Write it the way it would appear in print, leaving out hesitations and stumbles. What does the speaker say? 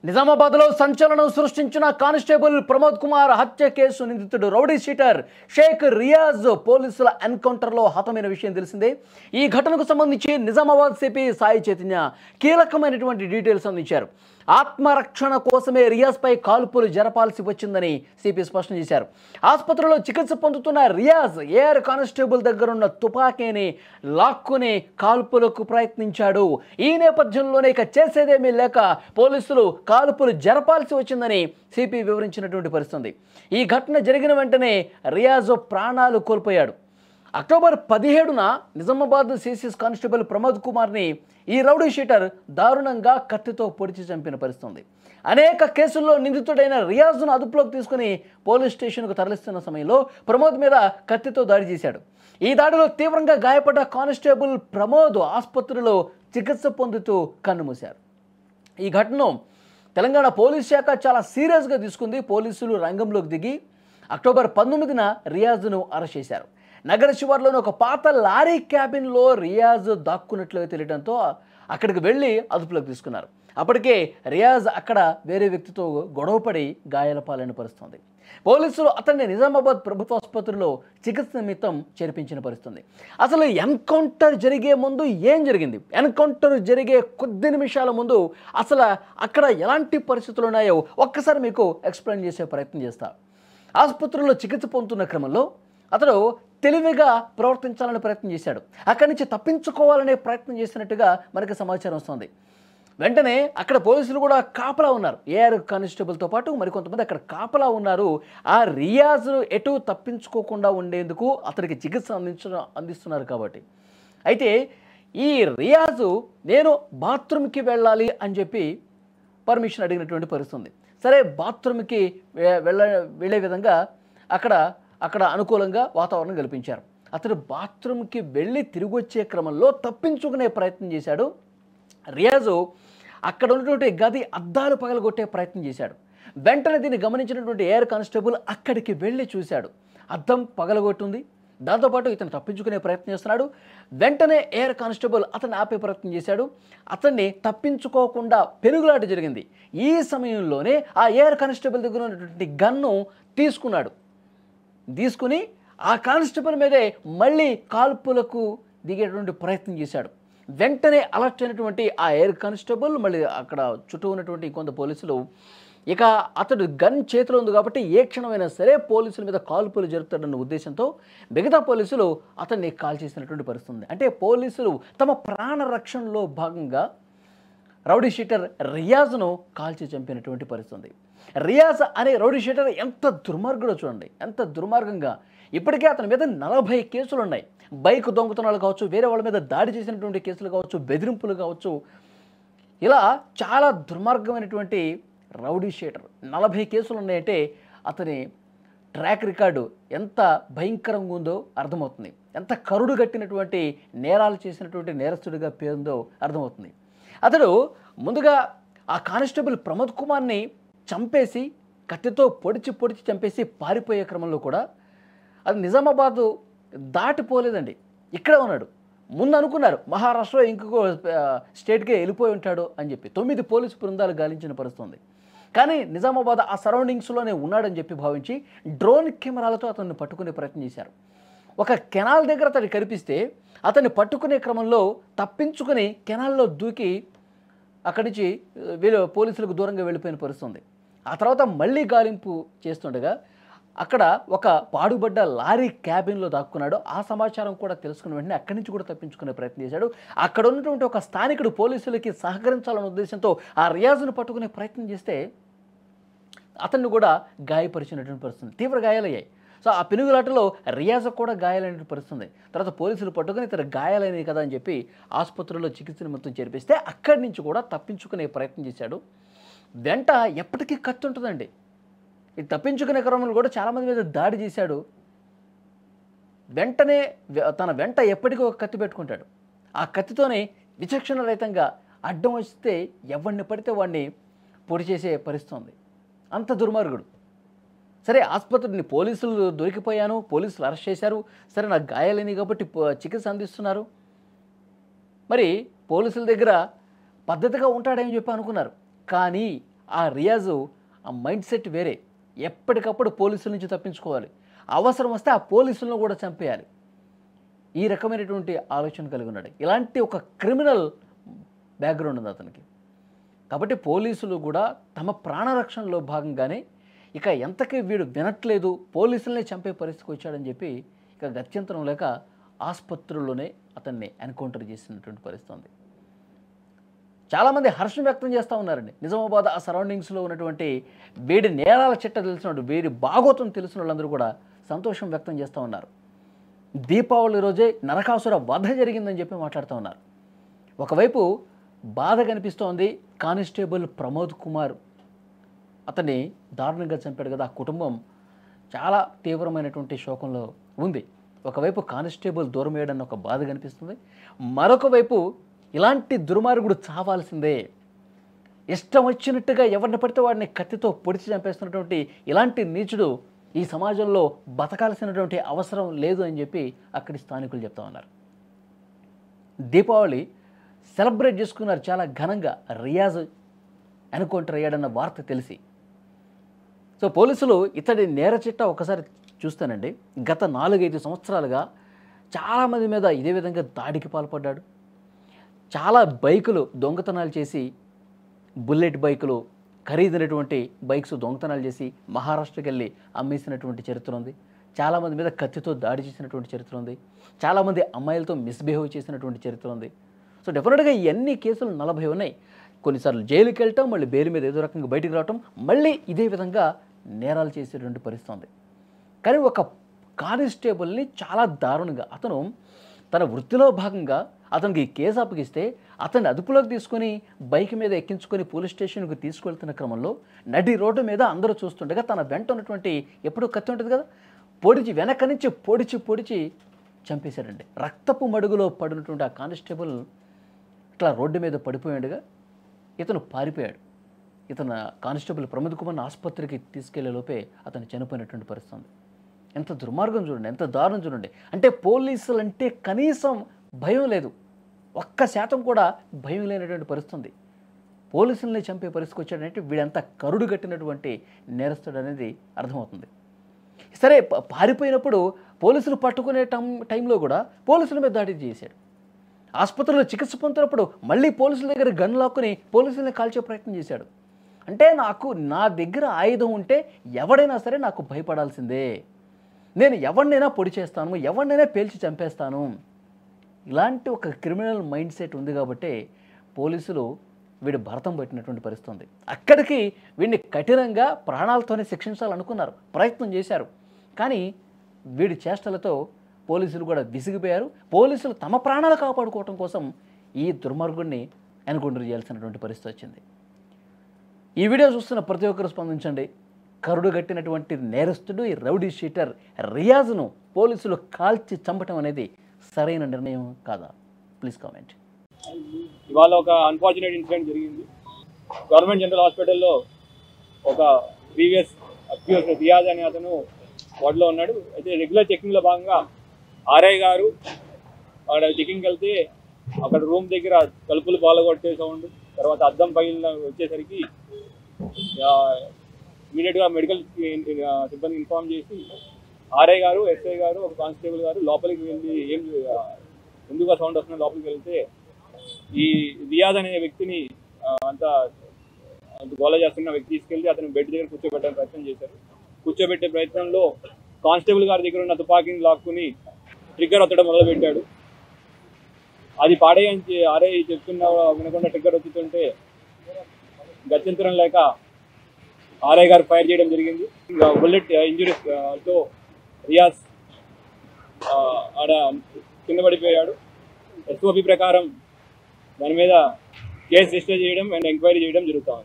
నిజామాబాద్లో సంచలనం సృష్టించిన కానిస్టేబుల్ ప్రమోద్ కుమార్ హత్య కేసు నిందితుడు రౌడీ షీటర్ షేక్ రియాజ్ పోలీసుల ఎన్కౌంటర్లో హతమైన విషయం తెలిసిందే. ఈ ఘటనకు సంబంధించి నిజామాబాద్ సిపి సాయి చైతన్య కీలకమైనటువంటి డీటెయిల్స్ అందించారు. ఆత్మరక్షణ కోసమే రియాజ్పై కాల్పులు జరపాల్సి వచ్చిందని సిపి స్పష్టం చేశారు. ఆసుపత్రిలో చికిత్స పొందుతున్న రియాజ్ ఏఆర్ కానిస్టేబుల్ దగ్గరున్న తుపాకీని లాక్కుని కాల్పులకు ప్రయత్నించాడు. ఈ నేపథ్యంలోనే ఇక చేసేదేమీ లేక పోలీసులు కాల్పులు జరపాల్సి వచ్చిందని సిపి వివరించినటువంటి పరిస్థితి. ఈ ఘటన జరిగిన వెంటనే రియాజ్ ప్రాణాలు కోల్పోయాడు. అక్టోబర్ 17న నిజామాబాద్ సిసిఎస్ కానిస్టేబుల్ ప్రమోద్ కుమార్ని ఈ రౌడీ షీటర్ దారుణంగా కత్తితో పొడిచి చంపిన పరిస్థితి. అనేక కేసుల్లో నిందితుడైన రియాజ్ను అదుపులోకి తీసుకుని పోలీస్ స్టేషన్కు తరలిస్తున్న సమయంలో ప్రమోద్ మీద కత్తితో దాడి చేశాడు. ఈ దాడిలో తీవ్రంగా గాయపడ్డ కానిస్టేబుల్ ప్రమోద్ ఆసుపత్రిలో చికిత్స పొందుతూ కన్నుమూశారు. ఈ ఘటనను తెలంగాణ పోలీస్ శాఖ చాలా సీరియస్గా తీసుకుంది. పోలీసులు రంగంలోకి దిగి అక్టోబర్ 19న రియాజ్ను అరెస్ట్ చేశారు. నగర శివార్లోని ఒక పాత లారీ క్యాబిన్లో రియాజ్ దాక్కున్నట్లుగా తెలియడంతో అక్కడికి వెళ్ళి అదుపులోకి తీసుకున్నారు. అప్పటికే రియాజ్ అక్కడ వేరే వ్యక్తితో గొడవపడి గాయాల పాలైన పరిస్థితుంది. పోలీసులు అతన్ని నిజామాబాద్ ప్రభుత్వ ఆసుపత్రిలో చికిత్స నిమిత్తం చేర్పించిన పరిస్థితుంది. అసలు ఎన్కౌంటర్ జరిగే ముందు ఏం జరిగింది, ఎన్కౌంటర్ జరిగే కొద్ది నిమిషాల ముందు అసలు అక్కడ ఎలాంటి పరిస్థితులు ఉన్నాయో ఒక్కసారి మీకు ఎక్స్ప్లెయిన్ చేసే ప్రయత్నం చేస్తా. ఆసుపత్రిలో చికిత్స పొందుతున్న క్రమంలో అతడు తెలివిగా ప్రవర్తించాలని ప్రయత్నం చేశాడు. అక్కడి నుంచి తప్పించుకోవాలనే ప్రయత్నం చేసినట్టుగా మనకి సమాచారం వస్తుంది. వెంటనే అక్కడ పోలీసులు కూడా కాపలా ఉన్నారు. ఏఆర్ కానిస్టేబుల్తో పాటు మరికొంతమంది అక్కడ కాపలా ఉన్నారు. ఆ రియాజ్ ఎటు తప్పించుకోకుండా ఉండేందుకు అతనికి చికిత్స అందిస్తున్నారు కాబట్టి. అయితే ఈ రియాజు నేను బాత్రూమ్కి వెళ్ళాలి అని చెప్పి పర్మిషన్ అడిగినటువంటి పరిస్థితి. సరే, బాత్రూమ్కి వెళ్ళే విధంగా అక్కడ అనుకూలంగా వాతావరణం కల్పించారు. అతడు బాత్రూమ్కి వెళ్ళి తిరిగి వచ్చే క్రమంలో తప్పించుకునే ప్రయత్నం చేశాడు. రియాజు అక్కడ ఉన్నటువంటి గది అద్దాలు పగలగొట్టే ప్రయత్నం చేశాడు. వెంటనే దీన్ని గమనించినటువంటి ఏఆర్ కానిస్టేబుల్ అక్కడికి వెళ్ళి చూశాడు. అద్దం పగలగొట్టుంది. దాంతోపాటు ఇతను తప్పించుకునే ప్రయత్నం చేస్తున్నాడు. వెంటనే ఏఆర్ కానిస్టేబుల్ అతన్ని ఆపే ప్రయత్నం చేశాడు. అతన్ని తప్పించుకోకుండా పెనుగులాట జరిగింది. ఈ సమయంలోనే ఆ ఏఆర్ కానిస్టేబుల్ దగ్గర ఉన్నటువంటి గన్ను తీసుకుని ఆ కానిస్టేబుల్ మీదే మళ్ళీ కాల్పులకు దిగేటువంటి ప్రయత్నం చేశాడు. వెంటనే అలర్ట్ అయినటువంటి ఆ ఎయిర్ కానిస్టేబుల్ మళ్ళీ అక్కడ చుట్టూ ఉన్నటువంటి కొంత పోలీసులు ఇక అతడు గన్ చేతిలో ఉంది కాబట్టి ఏ క్షణమైనా సరే పోలీసుల మీద కాల్పులు జరుపుతాడన్న ఉద్దేశంతో మిగతా పోలీసులు అతన్ని కాల్ చేసినటువంటి పరిస్థితి. అంటే పోలీసులు తమ ప్రాణ రక్షణలో భాగంగా రౌడీ షీటర్ రియాజ్ను కాల్చి చంపినటువంటి పరిస్థితి. రియాజ్ అనే రౌడీ షీటర్ ఎంత దుర్మార్గుడో చూడండి, ఎంత దుర్మార్గంగా. ఇప్పటికే అతని మీద 40 కేసులు ఉన్నాయి. బైక్ దొంగతనాలు కావచ్చు, వేరే వాళ్ళ మీద దాడి చేసినటువంటి కేసులు కావచ్చు, బెదిరింపులు కావచ్చు, ఇలా చాలా దుర్మార్గమైనటువంటి రౌడీ షీటర్. 40 కేసులు ఉన్నాయంటే అతని ట్రాక్ రికార్డు ఎంత భయంకరంగా ఉందో అర్థమవుతుంది. ఎంత కరుడు కట్టినటువంటి నేరాలు చేసినటువంటి నేరస్తుడిగా పేరుందో అర్థమవుతుంది. అతడు ముందుగా ఆ కానిస్టేబుల్ ప్రమోద్ కుమార్ని చంపేసి కత్తితో పొడిచి చంపేసి పారిపోయే క్రమంలో కూడా అది నిజామాబాదు దాటిపోలేదండి, ఇక్కడే ఉన్నాడు. ముందు అనుకున్నారు మహారాష్ట్రలో ఇంకొక స్టేట్కే వెళ్ళిపోయి ఉంటాడు అని చెప్పి 9 పోలీసు బృందాలు గాలించిన పరిస్థితుంది. కానీ నిజామాబాద్ ఆ సరౌండింగ్స్లోనే ఉన్నాడని చెప్పి భావించి డ్రోన్ కెమెరాలతో అతన్ని పట్టుకునే ప్రయత్నం చేశారు. ఒక కెనాల్ దగ్గర అతడు కనిపిస్తే అతన్ని పట్టుకునే క్రమంలో తప్పించుకుని కెనాల్లో దూకి అక్కడి నుంచి పోలీసులకు దూరంగా వెళ్ళిపోయిన పరిస్థితుంది. ఆ తర్వాత మళ్ళీ గాలింపు చేస్తుండగా అక్కడ ఒక పాడుబడ్డ లారీ క్యాబిన్లో దాక్కున్నాడు. ఆ సమాచారం కూడా తెలుసుకున్న వెంటనే అక్కడి నుంచి కూడా తప్పించుకునే ప్రయత్నం చేశాడు. అక్కడ ఉన్నటువంటి ఒక స్థానికుడు పోలీసులకి సహకరించాలన్న ఉద్దేశంతో ఆ రియాజ్ను పట్టుకునే ప్రయత్నం చేస్తే అతన్ని కూడా గాయపరిచినటువంటి పరిస్థితి, తీవ్ర గాయాలయ్యాయి. సో ఆ పెనుగులాటలో రియాజ్ కూడా గాయాలైన పరిస్థితుంది. తర్వాత పోలీసులు పట్టుకుని ఇతర గాయాలైనవి కదా అని చెప్పి ఆసుపత్రిలో చికిత్సను మొత్తం చేర్పిస్తే అక్కడి నుంచి కూడా తప్పించుకునే ప్రయత్నం చేశాడు. వెంట ఎప్పటికీ కత్తి ఉంటుందండి. ఈ తప్పించుకునే క్రమంలో కూడా చాలామంది మీద దాడి చేశాడు. వెంటనే తన వెంట ఎప్పటికీ ఒక కత్తి పెట్టుకుంటాడు. ఆ కత్తితోనే విచక్షణ రహితంగా అడ్డం వస్తే ఎవరిని పడితే వాడిని పొడి చేసే పరిస్థితుంది. అంత దుర్మార్గుడు. సరే, ఆసుపత్రిని పోలీసులు దొరికిపోయాను, పోలీసులు అరెస్ట్ చేశారు. సరే, నాకు గాయాలని కాబట్టి చికిత్స అందిస్తున్నారు. మరి పోలీసుల దగ్గర పద్ధతిగా ఉంటాడని చెప్పి అనుకున్నారు. కానీ ఆ రియాజు ఆ మైండ్ సెట్ వేరే. ఎప్పటికప్పుడు పోలీసుల నుంచి తప్పించుకోవాలి, అవసరం వస్తే ఆ పోలీసులను కూడా చంపేయాలి. ఈ రకమైనటువంటి ఆలోచన కలిగి ఉన్నాడు. ఇలాంటి ఒక క్రిమినల్ బ్యాక్గ్రౌండ్ ఉంది అతనికి. కాబట్టి పోలీసులు కూడా తమ ప్రాణరక్షణలో భాగంగానే ఇక ఎంతకీ వీడు వినట్లేదు, పోలీసులనే చంపే పరిస్థితికి వచ్చాడని చెప్పి ఇక గత్యంతరం లేక ఆసుపత్రుల్లోనే అతన్ని ఎన్కౌంటర్ చేసినటువంటి పరిస్థితి ఉంది. చాలామంది హర్షం వ్యక్తం చేస్తూ ఉన్నారండి. నిజామాబాద్ ఆ సరౌండింగ్స్లో ఉన్నటువంటి వీడి నేరాల చిట్ట తెలిసిన వీడి బాగోతం తెలిసిన వాళ్ళందరూ కూడా సంతోషం వ్యక్తం చేస్తూ ఉన్నారు. దీపావళి రోజే నరకాసుర వధ జరిగిందని చెప్పి మాట్లాడుతూ ఉన్నారు. ఒకవైపు బాధ కనిపిస్తోంది, కానిస్టేబుల్ ప్రమోద్ కుమార్ అతన్ని దారుణంగా చంపాడు కదా, ఆ కుటుంబం చాలా తీవ్రమైనటువంటి శోకంలో ఉంది. ఒకవైపు కానిస్టేబుల్ దూరం వేయడన్న ఒక బాధ కనిపిస్తుంది, మరొక వైపు ఇలాంటి దుర్మార్గుడు చావాల్సిందే, ఇష్టం వచ్చినట్టుగా ఎవరిని పడితే వాడిని కత్తితో పొడిచి చంపేస్తున్నటువంటి ఇలాంటి నీచుడు ఈ సమాజంలో బతకాల్సినటువంటి అవసరం లేదు అని చెప్పి అక్కడి స్థానికులు చెప్తా ఉన్నారు. దీపావళి సెలబ్రేట్ చేసుకున్నారు చాలా ఘనంగా, రియాజ్ ఎన్కౌంటర్ అయ్యాడన్న వార్త తెలిసి. సో పోలీసులు ఇతడి నేర చిట్టా ఒకసారి చూస్తానండి, గత 4-5 సంవత్సరాలుగా చాలామంది మీద ఇదే విధంగా దాడికి పాల్పడ్డాడు. చాలా బైకులు దొంగతనాలు చేసి, బుల్లెట్ బైకులు ఖరీదైనటువంటి బైక్స్ దొంగతనాలు చేసి మహారాష్ట్రకి వెళ్ళి అమ్మేసినటువంటి చరిత్ర ఉంది. చాలామంది మీద కత్తితో దాడి చేసినటువంటి చరిత్ర ఉంది. చాలామంది అమ్మాయిలతో మిస్బిహేవ్ చేసినటువంటి చరిత్ర ఉంది. సో డెఫినెట్గా ఇవన్నీ కేసులు 40 ఉన్నాయి. కొన్నిసార్లు జైలుకి వెళ్ళటం, మళ్ళీ బెయిల్ మీద ఏదో రకంగా బయటికి రావటం, మళ్ళీ ఇదే విధంగా నేరాలు చేసేటువంటి పరిస్థితి ఉంది. కానీ ఒక కానిస్టేబుల్ని చాలా దారుణంగా అతను తన వృత్తిలో భాగంగా అతనికి కేసు అప్పగిస్తే అతన్ని అదుపులోకి తీసుకొని బైక్ మీద ఎక్కించుకొని పోలీస్ స్టేషన్కి తీసుకెళ్తున్న క్రమంలో నడి రోడ్డు మీద అందరూ చూస్తుండగా తన వెంట ఉన్నటువంటి ఎప్పుడూ కత్తి ఉంటుంది కదా, పొడిచి వెనక నుంచి పొడిచి చంపేశాడండి. రక్తపు మడుగులో పడినటువంటి ఆ కానిస్టేబుల్ ఇట్లా రోడ్డు మీద పడిపోయాడుగా ఇతను పారిపోయాడు. ఇతను కానిస్టేబుల్ ప్రమోద్ కుమార్ని ఆసుపత్రికి తీసుకెళ్లే లోపే అతను చనిపోయినటువంటి పరిస్థితి ఉంది. ఎంత దుర్మార్గం చూడండి, ఎంత దారుణం చూడండి. అంటే పోలీసులు అంటే కనీసం భయం లేదు, 1% కూడా భయం లేనటువంటి పరిస్థితి ఉంది. పోలీసుల్ని చంపే పరిస్థితికి వచ్చాడంటే వీడంతా కరుడు కట్టినటువంటి నేరస్తుడు అనేది అర్థమవుతుంది. సరే, పారిపోయినప్పుడు పోలీసులు పట్టుకునే టైంలో కూడా పోలీసుల మీద దాడి చేశాడు. ఆసుపత్రిలో చికిత్స పొందుతున్నప్పుడు మళ్ళీ పోలీసుల దగ్గర గన్ లాక్కుని పోలీసుల్ని కాల్చే ప్రయత్నం చేశాడు. అంటే నా దగ్గర ఆయుధం ఉంటే ఎవడైనా సరే నాకు భయపడాల్సిందే, నేను ఎవరినైనా పొడి చేస్తాను, ఎవరినైనా పేల్చి చంపేస్తాను, ఇలాంటి ఒక క్రిమినల్ మైండ్ సెట్ ఉంది కాబట్టి పోలీసులు వీడు భరతం పట్టినటువంటి పరిస్థితి ఉంది. అక్కడికి వీడిని కఠినంగా ప్రాణాలతోనే శిక్షించాలనుకున్నారు, ప్రయత్నం చేశారు. కానీ వీడి చేష్టలతో పోలీసులు కూడా విసిగిపోయారు. పోలీసులు తమ ప్రాణాలు కాపాడుకోవటం కోసం ఈ దుర్మార్గుడిని ఎన్కౌంటర్ చేయాల్సినటువంటి పరిస్థితి వచ్చింది. ఈ వీడియో చూస్తున్న ప్రతి ఒక్కరు స్పందించండి. కరుడు కట్టినటువంటి నేరస్తుడు ఈ రౌడీ షీటర్ రియాజ్ను పోలీసులు కాల్చి చంపటం అనేది సరైన నిర్ణయం కాదా? Please comment. ఇవాళ ఒక అన్ఫార్చునేట్ ఇన్సిడెంట్ జరిగింది. గవర్నమెంట్ జనరల్ హాస్పిటల్లో ఒక ప్రీవియస్ అక్యూజ్ రియాజ్ అనే అతను వార్డులో ఉన్నాడు. అయితే రెగ్యులర్ చెకింగ్లో భాగంగా ఆర్ఐ గారు అక్కడ చెకింగ్కి వెళ్తే అక్కడ రూమ్ దగ్గర తలుపులు పాల్గొట్టే సౌండ్, తర్వాత అద్దం పగిలిన వచ్చేసరికి ఇమీడియట్గా మెడికల్ సిబ్బంది ఇన్ఫార్మ్ చేసి ఆర్ఐ గారు, ఎస్ఐ గారు, ఒక కానిస్టేబుల్ గారు లోపలికి వెళ్ళి ఎందుకు సౌండ్ వస్తున్నా లోపలికి వెళ్తే ఈ రియాజ్ అనే వ్యక్తిని అంతా గోల చేస్తున్న వ్యక్తి తీసుకెళ్ళి అతను బెడ్ దగ్గర కూర్చోబెట్టడానికి ప్రయత్నం చేశారు. కూర్చోబెట్టే ప్రయత్నంలో కానిస్టేబుల్ గారి దగ్గర ఉన్న తుపాకీని లాక్కుని ట్రిగ్గర్ ఒత్తడం మొదలుపెట్టాడు. అది పాడేయించి ఆర్ఐ చెప్తున్నా వినకుండా ట్రిగ్గర్ ఒత్తుతుంటే గత్యంతరం లేక ఆర్ఐ గారు ఫైర్ చేయడం జరిగింది. బుల్లెట్ ఇంజురీస్తో రియాజ్ ఆడ కింద పడిపోయాడు. ఎస్ఓపి ప్రకారం దాని మీద కేసు రిజిస్టర్ చేయడం అండ్ ఎంక్వైరీ చేయడం జరుగుతుంది.